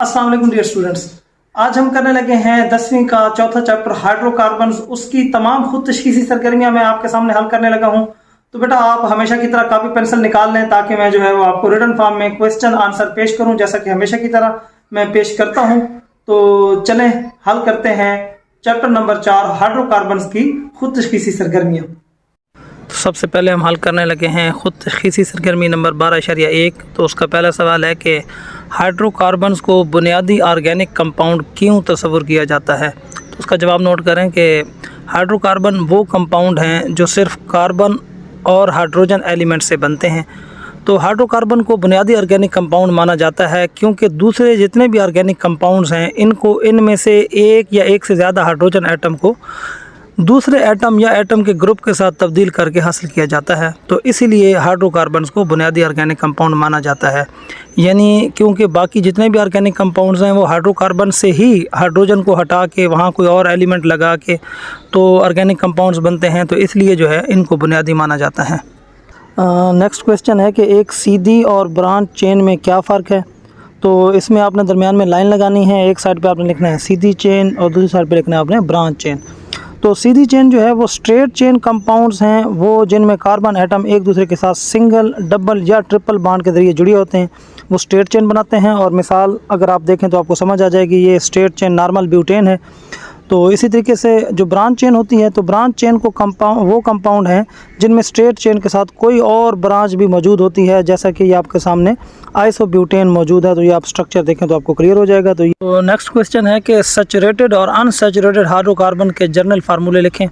अस्सलाम वालेकुम dear students. आज हम करने लगे हैं 10वीं का चौथा चैप्टर हाइड्रोकार्बन्स। उसकी तमाम खुद तशखीसी सरगर्मियां मैं आपके सामने हल करने लगा हूं। तो बेटा आप हमेशा की तरह कॉपी पेंसिल निकाल लें ताकि मैं जो है वो आपको रिटन फॉर्म में क्वेश्चन आंसर पेश करूं जैसा कि हमेशा की तरह मैं पेश करता हूं। तो चलें हल करते हैं चैप्टर नंबर 4 हाइड्रोकार्बन्स की खुद तशखीसी सरगर्मियां। तो सबसे पहले हम हल करने लगे हैं खुद तशखीसी सरगर्मी नंबर 12.1। तो उसका पहला सवाल है कि हाइड्रोकार्बन्स को बुनियादी ऑर्गेनिक कंपाउंड क्यों तस्वुर किया जाता है। तो उसका जवाब नोट करें कि हाइड्रोकार्बन वो कंपाउंड हैं जो सिर्फ कार्बन और हाइड्रोजन एलिमेंट से बनते हैं। तो हाइड्रोकार्बन को बुनियादी ऑर्गेनिक कंपाउंड माना जाता है क्योंकि दूसरे जितने भी ऑर्गेनिक कंपाउंड्स हैं इनमें से एक या एक से ज़्यादा हाइड्रोजन एटम को दूसरे एटम या एटम के ग्रुप के साथ तब्दील करके हासिल किया जाता है। तो इसीलिए हाइड्रोकार्बन्स को बुनियादी ऑर्गेनिक कंपाउंड माना जाता है। यानी क्योंकि बाकी जितने भी ऑर्गेनिक कंपाउंड्स हैं वो हाइड्रोकार्बन से ही हाइड्रोजन को हटा के वहाँ कोई और एलिमेंट लगा के तो ऑर्गेनिक कंपाउंड्स बनते हैं। तो इसलिए जो है इनको बुनियादी माना जाता है। नेक्स्ट क्वेश्चन है कि एक सीधी और ब्रांच चेन में क्या फ़र्क है। तो इसमें आपने दरमियान में लाइन लगानी है। एक साइड पे आपने लिखना है सीधी चेन और दूसरी साइड पे लिखना है आपने ब्रांच चेन। तो सीधी चेन जो है वो स्ट्रेट चेन कंपाउंड्स हैं वो जिनमें कार्बन एटम एक दूसरे के साथ सिंगल, डबल या ट्रिपल बॉन्ड के ज़रिए जुड़े होते हैं, वो स्ट्रेट चेन बनाते हैं। और मिसाल अगर आप देखें तो आपको समझ आ जाएगी, ये स्ट्रेट चेन नॉर्मल ब्यूटेन है। तो इसी तरीके से जो ब्रांच चेन होती है तो ब्रांच चेन को कंपाउंड हैं जिनमें स्ट्रेट चेन के साथ कोई और ब्रांच भी मौजूद होती है, जैसा कि ये आपके सामने आइसोब्यूटेन मौजूद है। तो ये आप स्ट्रक्चर देखें तो आपको क्लियर हो जाएगा। तो नेक्स्ट क्वेश्चन है कि सैचुरेटेड और अनसैचुरेटेड हाइड्रोकार्बन के जर्नल फार्मूले लिखें।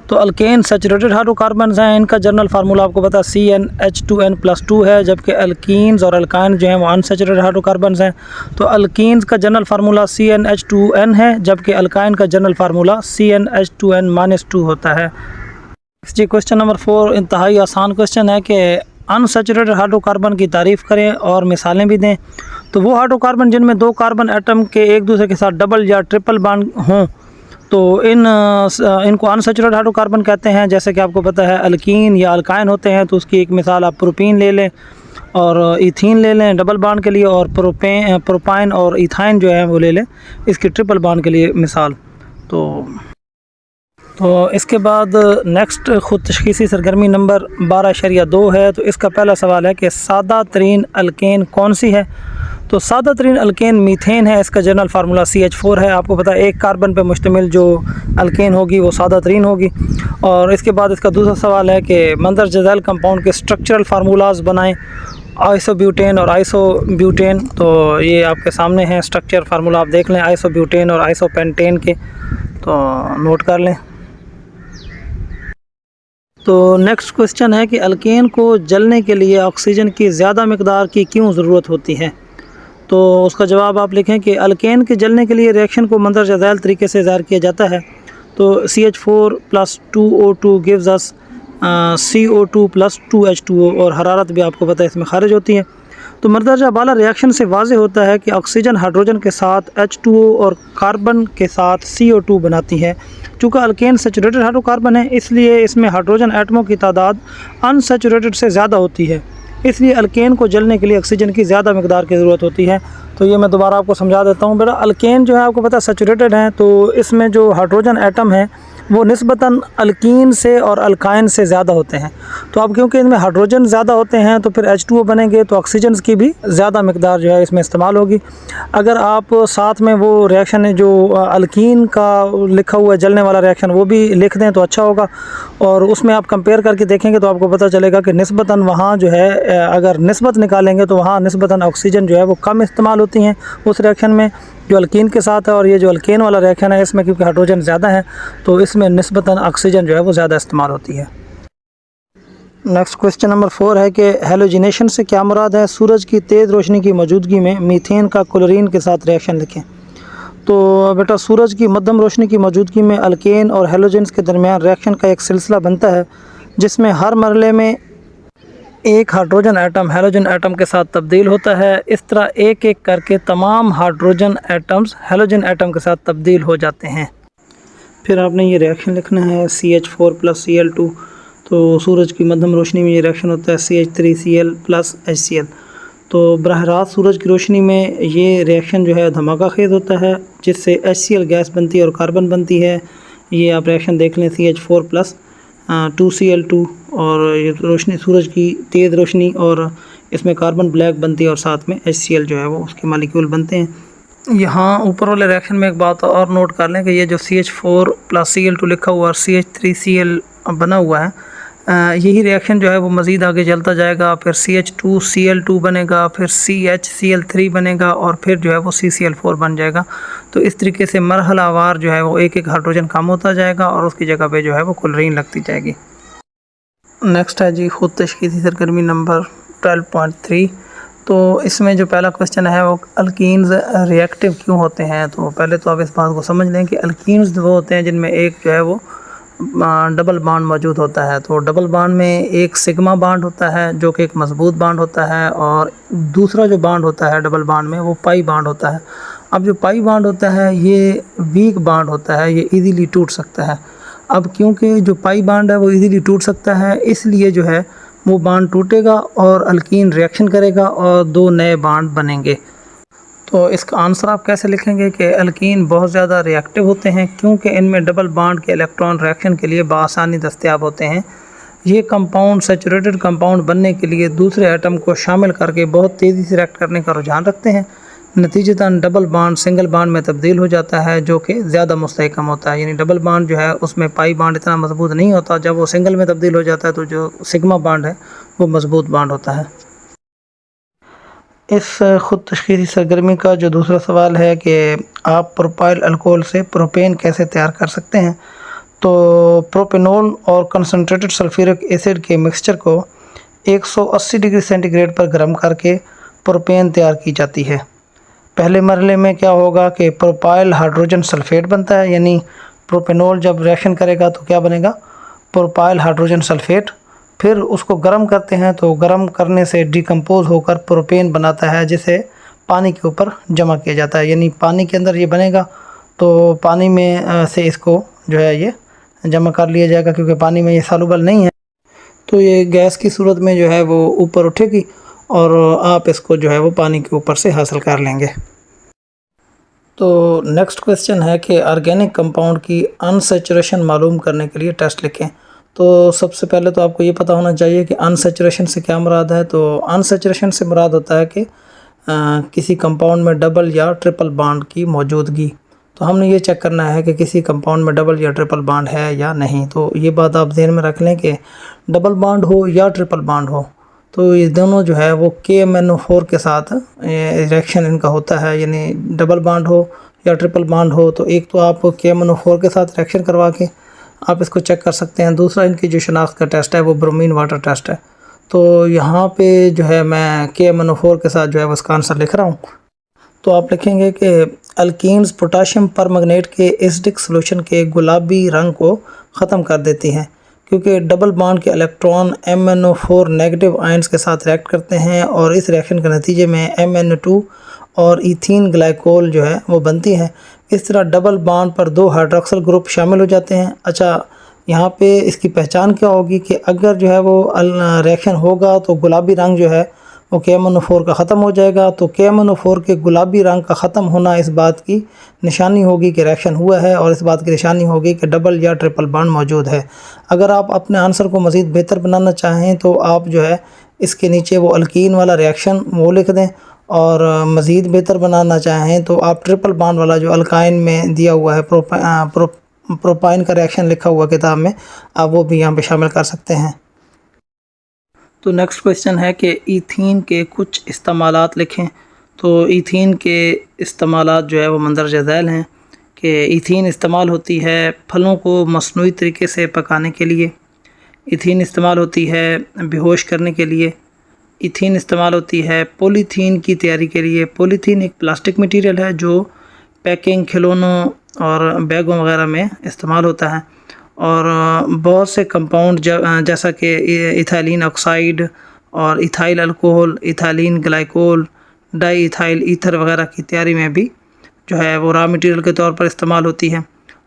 तो अल्केन सैचुरेटेड हाइड्रोकार्बन हैं, इनका जर्नल फार्मूला आपको पता CnH2n+2 है, जबकि अल्कीन्स और अल्काइन जो हैं वो अनसैचुरेटेड हाइड्रोकार्बन हैं। तो अल्कीन्स का जर्नल फार्मूला CnH2n है, जबकि अल्काइन का जर्नल फार्मूला CnH2n-2 होता है। जी क्वेश्चन नंबर 4 इंतहाई आसान क्वेश्चन है कि अनसैचुरेटेड हाइड्रोकार्बन की तारीफ़ करें और मिसालें भी दें। तो वो हाइड्रोकार्बन जिनमें दो कार्बन एटम के एक दूसरे के साथ डबल या ट्रिपल बॉन्ड हों तो इनको अनसैचुरेटेड हाइड्रोकार्बन कहते हैं। जैसे कि आपको पता है अल्कीन या अल्काइन होते हैं, तो उसकी एक मिसाल आप प्रोपीन ले लें और इथीन ले लें डबल बॉन्ड के लिए, और प्रोपाइन और इथाइन जो है वो ले लें इसकी ट्रिपल बॉन्ड के लिए मिसाल। तो इसके बाद नेक्स्ट खुद तशखीसी सरगर्मी नंबर 12.2 है। तो इसका पहला सवाल है कि सादा तरीन अल्केन कौन सी है। तो सादा तरीन अल्केन मीथेन है, इसका जनरल फार्मूला CH4 है। आपको पता है एक कार्बन पे मुश्तमिल जो अल्केन होगी वो सादा तरीन होगी। और इसके बाद इसका दूसरा सवाल है कि मंदर जज़ैल कंपाउंड के स्ट्रक्चरल फार्मूलाज बनाएं, आइसोब्यूटेन और आइसोब्यूटेन। तो ये आपके सामने हैं स्ट्रक्चर फार्मूला, आप देख लें आइसोब्यूटेन और आइसोपेंटेन के, तो नोट कर लें। तो नेक्स्ट क्वेश्चन है कि अल्केन को जलने के लिए ऑक्सीजन की ज़्यादा मकदार की क्यों ज़रूरत होती है। तो उसका जवाब आप लिखें कि अल्केन के जलने के लिए रिएक्शन को मंदर जज़ैल तरीके से ज़ाहिर किया जाता है। तो CH4+2O2 गिव्स अस CO2+2H2O, और हरारत भी आपको पता है इसमें खारिज होती है। तो मर्दरजा बाला रिएक्शन से वाज़े होता है कि ऑक्सीजन हाइड्रोजन के साथ H2O और कार्बन के साथ CO2 बनाती है। चूँकि अल्केन सैचुरेटेड हाइड्रोकार्बन है इसलिए इसमें हाइड्रोजन एटमों की तादाद अनसैचुरेटेड से ज़्यादा होती है, इसलिए अल्केन को जलने के लिए ऑक्सीजन की ज़्यादा मकदार की ज़रूरत होती है। तो ये मैं दोबारा आपको समझा देता हूँ। बेटा अल्केन जो है आपको पता है सैचुरेटेड है, तो इसमें जो हाइड्रोजन एटम है वो निस्बतन अल्कीन से और अल्काइन से ज़्यादा होते हैं। तो अब क्योंकि इनमें हाइड्रोजन ज़्यादा होते हैं तो फिर H2O बनेंगे, तो ऑक्सीजन की भी ज़्यादा मकदार जो है इसमें इस्तेमाल होगी। अगर आप साथ में वो रिएक्शन है जो अल्कीन का लिखा हुआ जलने वाला रिएक्शन वो भी लिख दें तो अच्छा होगा, और उसमें आप कंपेयर करके देखेंगे तो आपको पता चलेगा कि निस्बतन वहाँ जो है अगर निस्बत निकालेंगे तो वहाँ निस्बतन ऑक्सीजन जो है वो कम इस्तेमाल होती हैं उस रिएक्शन में जो अल्कीन के साथ है। और ये जो अल्केन वाला रिएक्शन है इसमें क्योंकि हाइड्रोजन ज़्यादा है तो इसमें निस्बतन ऑक्सीजन जो है वो ज़्यादा इस्तेमाल होती है। नेक्स्ट क्वेश्चन नंबर 4 है कि हेलोजिनेशन से क्या मुराद है। सूरज की तेज़ रोशनी की मौजूदगी में मीथेन का क्लोरीन के साथ रिएक्शन लिखें। तो बेटा सूरज की मध्यम रोशनी की मौजूदगी में अल्केन और हेलोजेंस के दरमियान रिएक्शन का एक सिलसिला बनता है जिसमें हर मरले में एक हाइड्रोजन एटम हेलोजन एटम के साथ तब्दील होता है। इस तरह एक एक करके तमाम हाइड्रोजन एटम्स हेलोजन एटम के साथ तब्दील हो जाते हैं। फिर आपने ये रिएक्शन लिखना है CH4+Cl2। तो सूरज की मध्यम रोशनी में ये रिएक्शन होता है CH3Cl+HCl। तो बराह रास्त सूरज की रोशनी में ये रिएक्शन जो है धमाका खेज़ होता है, जिससे HCl गैस बनती है और कार्बन बनती है। ये आप रिएक्शन देख लें, CH4 प्लस 2Cl2, और ये रोशनी सूरज की तेज़ रोशनी, और इसमें कार्बन ब्लैक बनती है और साथ में HCl जो है वो उसके मालिक्यूल बनते हैं। यहाँ ऊपर वाले रिएक्शन में एक बात और नोट कर लें कि ये जो CH4 प्लस Cl2 लिखा हुआ और CH3Cl बना हुआ है, यही रिएक्शन जो है वो मज़ीद आगे चलता जाएगा, फिर CH2Cl2 बनेगा, फिर CHCl3 बनेगा, और फिर जो है वो CCl4 बन जाएगा। तो इस तरीके से मरहलावार जो है वो एक एक हाइड्रोजन कम होता जाएगा और उसकी जगह पे जो है वो क्लोरीन लगती जाएगी। नेक्स्ट है जी खुद तशख़ीसी सरगर्मी नंबर 12.3। तो इसमें जो पहला क्वेश्चन है वो अल्कीन्स रिएक्टिव क्यों होते हैं। तो पहले तो आप इस बात को समझ लें कि अल्कीन्स वो होते हैं जिनमें एक जो है वो डबल बॉन्ड मौजूद होता है। तो डबल बॉन्ड में एक सिग्मा बॉन्ड होता है जो कि एक मजबूत बॉन्ड होता है, और दूसरा जो बॉन्ड होता है डबल बॉन्ड में वो पाई बॉन्ड होता है। अब जो पाई बॉन्ड होता है ये वीक बॉन्ड होता है, ये इजीली टूट सकता है। अब क्योंकि जो पाई बॉन्ड है वो इजीली टूट सकता है, इसलिए जो है वो बॉन्ड टूटेगा और अल्कीन रिएक्शन करेगा और दो नए बॉन्ड बनेंगे। तो इसका आंसर आप कैसे लिखेंगे कि अल्कीन बहुत ज़्यादा रिएक्टिव होते हैं क्योंकि इनमें डबल बॉन्ड के इलेक्ट्रॉन रिएक्शन के लिए बआसानी दस्तयाब होते हैं। ये कंपाउंड सैचुरेटेड कंपाउंड बनने के लिए दूसरे एटम को शामिल करके बहुत तेज़ी से रिएक्ट करने का रुझान रखते हैं। नतीजतन डबल बॉन्ड सिंगल बॉन्ड में तब्दील हो जाता है जो कि ज़्यादा मुस्तहकम होता है। यानी डबल बॉन्ड जो है उसमें पाई बॉन्ड इतना मजबूत नहीं होता, जब वो सिंगल में तब्दील हो जाता है तो जो सिग्मा बॉन्ड है वो मजबूत बॉन्ड होता है। इस ख़ुद तशख़ीसी सरगर्मी का जो दूसरा सवाल है कि आप प्रोपाइल अल्कोहल से प्रोपेन कैसे तैयार कर सकते हैं। तो प्रोपेनॉल और कंसनट्रेटेड सल्फ्यूरिक एसिड के मिक्सचर को 180 डिग्री सेंटीग्रेड पर गर्म करके प्रोपेन तैयार की जाती है। पहले मरहले में क्या होगा कि प्रोपाइल हाइड्रोजन सल्फेट बनता है, यानी प्रोपेनॉल जब रिएक्शन करेगा तो क्या बनेगा, प्रोपाइल हाइड्रोजन सल्फेट। फिर उसको गर्म करते हैं तो गर्म करने से डिकम्पोज होकर प्रोपेन बनाता है, जिसे पानी के ऊपर जमा किया जाता है। यानी पानी के अंदर ये बनेगा तो पानी में से इसको जो है ये जमा कर लिया जाएगा, क्योंकि पानी में ये सॉल्युबल नहीं है तो ये गैस की सूरत में जो है वो ऊपर उठेगी और आप इसको जो है वो पानी के ऊपर से हासिल कर लेंगे। तो नेक्स्ट क्वेश्चन है कि ऑर्गेनिक कंपाउंड की अनसैचुरेशन मालूम करने के लिए टेस्ट लिखें। तो सबसे पहले तो आपको ये पता होना चाहिए कि अनसैचुरेशन से क्या मुराद है। तो अनसैचुरेशन से मुराद होता है कि किसी कंपाउंड में डबल या ट्रिपल बॉन्ड की मौजूदगी। तो हमने ये चेक करना है कि किसी कंपाउंड में डबल या ट्रिपल बॉन्ड है या नहीं। तो ये बात आप ध्यान में रख लें कि डबल बॉन्ड हो या ट्रिपल बॉन्ड हो तो ये दोनों जो है वो KMnO4 के साथ रिएक्शन इनका होता है। यानी डबल बॉन्ड हो या ट्रिपल बॉन्ड हो तो एक तो आप KMnO4 के साथ रिएक्शन करवा के आप इसको चेक कर सकते हैं। दूसरा इनकी जो शनाख्त का टेस्ट है वो ब्रोमीन वाटर टेस्ट है। तो यहाँ पे जो है मैं KMnO4 के साथ जो है उसका आंसर लिख रहा हूँ। तो आप लिखेंगे कि अल्कीन्स पोटाशियम परमैंगनेट के एसिडिक सॉल्यूशन के गुलाबी रंग को ख़त्म कर देती हैं क्योंकि डबल बॉन्ड के इलेक्ट्रॉन MnO4 नेगेटिव आयंस के साथ रिएक्ट करते हैं और इस रिएक्शन के नतीजे में MnO2 और इथीन ग्लाइकोल जो है वो बनती है। इस तरह डबल बॉन्ड पर दो हाइड्रोक्सिल ग्रुप शामिल हो जाते हैं। अच्छा, यहाँ पे इसकी पहचान क्या होगी कि अगर जो है वो रिएक्शन होगा तो गुलाबी रंग जो है वो KMnO4 का ख़त्म हो जाएगा। तो KMnO4 के गुलाबी रंग का ख़त्म होना इस बात की निशानी होगी कि रिएक्शन हुआ है और इस बात की निशानी होगी कि डबल या ट्रिपल बॉन्ड मौजूद है। अगर आप अपने आंसर को मज़ीद बेहतर बनाना चाहें तो आप जो है इसके नीचे वो अल्कीन वाला रिएक्शन वो लिख दें, और मज़ीद बेहतर बनाना चाहें तो आप ट्रिपल बॉन्ड वाला जो अल्काइन में दिया हुआ है प्रोपाइन का रिएक्शन लिखा हुआ किताब में, आप वो भी यहाँ पे शामिल कर सकते हैं। तो नेक्स्ट क्वेश्चन है कि ईथीन के कुछ इस्तेमालात लिखें। तो ईथीन के इस्तेमालात जो है वो मंदरजा झैल हैं कि ईथीन इस्तेमाल होती है फलों को मसनूई तरीके से पकाने के लिए, ईथीन इस्तेमाल होती है बेहोश करने के लिए, ईथीन इस्तेमाल होती है पॉलीथीन की तैयारी के लिए। पॉलीथीन एक प्लास्टिक मटेरियल है जो पैकिंग, खिलौनों और बैगों वगैरह में इस्तेमाल होता है। और बहुत से कंपाउंड जैसा कि इथाइलिन ऑक्साइड और ethyl alcohol, ethylene glycol, di ethyl ether वगैरह की तैयारी में भी जो है वो रॉ मटेरियल के तौर पर इस्तेमाल होती है।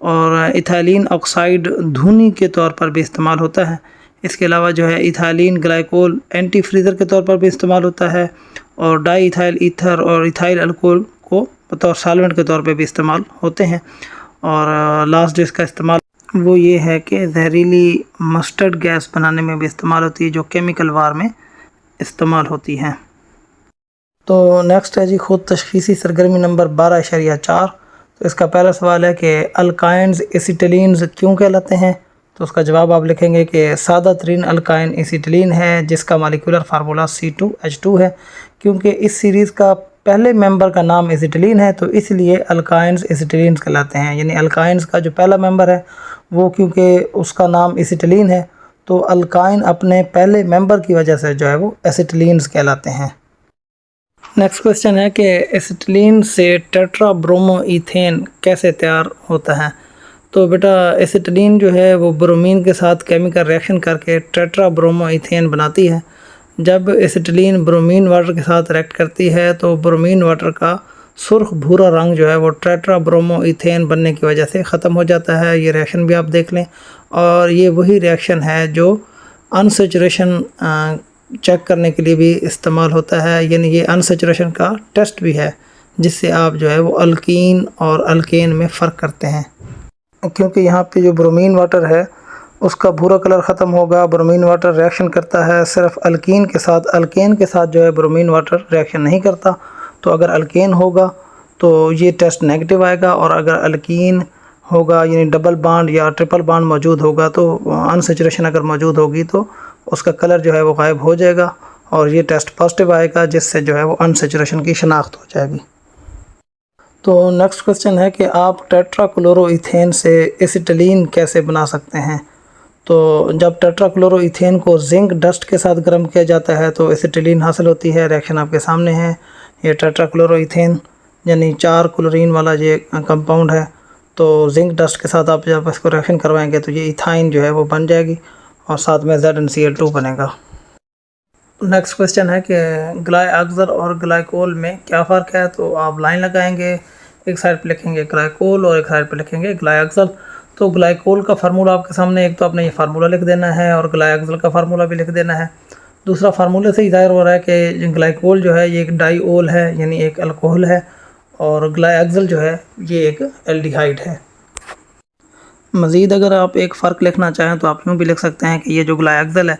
और इथाइलिन ऑक्साइड धुनी के तौर पर भी इस्तेमाल होता है। इसके अलावा जो है इथाइलिन ग्लाइकोल एंटी फ्रीज़र के तौर पर भी इस्तेमाल होता है और डाई इथाइल ईथर और इथाइल अल्कोहल को बतौर सॉल्वेंट के तौर पे भी इस्तेमाल होते हैं। और लास्ट जो इसका इस्तेमाल वो ये है कि जहरीली मस्टर्ड गैस बनाने में भी इस्तेमाल होती है, जो केमिकल वार में इस्तेमाल होती हैं। तो नेक्स्ट है जी खुद तशख़ीसी सरगर्मी नंबर 12.4। तो इसका पहला सवाल है कि अल्काइन्स एसिटिलीन्स क्यों कहलाते हैं। तो उसका जवाब आप लिखेंगे कि सादा तरीन अल्काइन एसिटिलीन है जिसका मालिकुलर फार्मूला C2H2 है। क्योंकि इस सीरीज़ का पहले मेंबर का नाम एसिटिलीन है तो इसलिए अल्काइन्स एसिटिलीन्स कहलाते हैं। यानी अल्काइन्स का जो पहला मेंबर है वो क्योंकि उसका नाम एसिटिलीन है तो अल्काइन अपने पहले मेंबर की वजह से जो है वो एसिटिलीन्स कहलाते हैं। नेक्स्ट क्वेश्चन है कि एसिटिलीन से टेट्राब्रोमोइथेन कैसे तैयार होता है। तो बेटा एसिटिलीन जो है वो ब्रोमीन के साथ केमिकल रिएक्शन करके टेट्राब्रोमोइथेन बनाती है। जब एसिटिलीन ब्रोमीन वाटर के साथ रिएक्ट करती है तो ब्रोमीन वाटर का सुर्ख भूरा रंग जो है वो टेट्राब्रोमोइथेन बनने की वजह से ख़त्म हो जाता है। ये रिएक्शन भी आप देख लें और ये वही रिएक्शन है जो अनसेचुरेशन चेक करने के लिए भी इस्तेमाल होता है। यानी ये अनसेचुरेशन का टेस्ट भी है जिससे आप जो है वो अल्कीन और अल्केन में फ़र्क करते हैं। क्योंकि यहाँ पे जो ब्रोमीन वाटर है उसका भूरा कलर ख़त्म होगा, ब्रोमीन वाटर रिएक्शन करता है सिर्फ अल्कीन के साथ, अल्केन के साथ जो है ब्रोमीन वाटर रिएक्शन नहीं करता। तो अगर अल्केन होगा तो ये टेस्ट नेगेटिव आएगा और अगर अल्कीन होगा यानी डबल बॉन्ड या ट्रिपल बॉन्ड मौजूद होगा तो अनसेचुरेशन अगर मौजूद होगी तो उसका कलर जो है वो गायब हो जाएगा और ये टेस्ट पॉजिटिव आएगा जिससे जो है वो अनसेचुरेशन की शनाख्त हो जाएगी। तो नेक्स्ट क्वेश्चन है कि आप टेट्राक्लोरोइथेन से एसिटिलीन कैसे बना सकते हैं। तो जब टेट्राक्लोरोइथेन को जिंक डस्ट के साथ गर्म किया जाता है तो एसिटिलीन हासिल होती है। रिएक्शन आपके सामने है। ये टेट्राक्लोरोइथेन यानी 4 क्लोरीन वाला ये कंपाउंड है। तो जिंक डस्ट के साथ आप जब इसको रिएक्शन करवाएंगे तो ये इथाइन जो है वो बन जाएगी और साथ में ZnCl2 बनेगा। नेक्स्ट क्वेश्चन है कि ग्लाइअक्सल और ग्लाइकोल में क्या फ़र्क है। तो आप लाइन लगाएंगे, एक साइड पे लिखेंगे ग्लाइकोल और एक साइड पे लिखेंगे ग्लाइअक्सल। तो ग्लाइकोल का फार्मूला आपके सामने, एक तो आपने ये फार्मूला लिख देना है और ग्लाइअक्सल का फार्मूला भी लिख देना है। दूसरा फार्मूले से ही ज़ाहिर हो रहा है कि ग्लाइकोल जो है ये एक डाईओल है यानी एक अल्कोहल है और ग्लाइअक्सल जो है ये एक एल्डिहाइड है। मज़ीद अगर आप एक फ़र्क लिखना चाहें तो आप यूँ भी लिख सकते हैं कि ये जो ग्लाइअक्सल है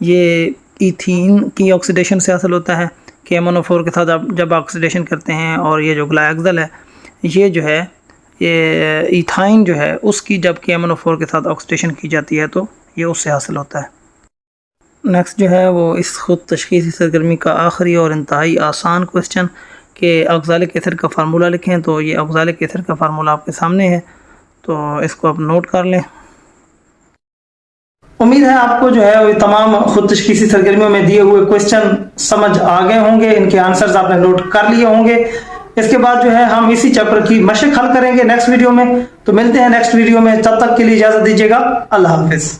ये ईथीन की ऑक्सीडेशन से हासिल होता है। KMnO4 के साथ आप जब ऑक्सीडेशन करते हैं और ये जो ग्लाइअक्सल है ये जो है ये इथाइन जो है उसकी जब KMnO4 के साथ ऑक्सीडेशन की जाती है तो ये उससे हासिल होता है। नेक्स्ट जो है वो इस खुद तशख़ीसी सरगर्मी का आखिरी और इंतहाई आसान क्वेश्चन कि ऑक्ज़ैलिक एसिड का फार्मूला लिखें। तो ये ऑक्ज़ैलिक एसिड का फार्मूला आपके सामने है तो इसको आप नोट कर लें। उम्मीद है आपको जो है वो तमाम खुद तशख़ीसी सरगर्मियों में दिए हुए क्वेश्चन समझ आ गए होंगे, इनके आंसर्स आपने नोट कर लिए होंगे। इसके बाद जो है हम इसी चैप्टर की मशक हल करेंगे नेक्स्ट वीडियो में। तो मिलते हैं नेक्स्ट वीडियो में, तब तक के लिए इजाज़त दीजिएगा। अल्लाह हाफिज़।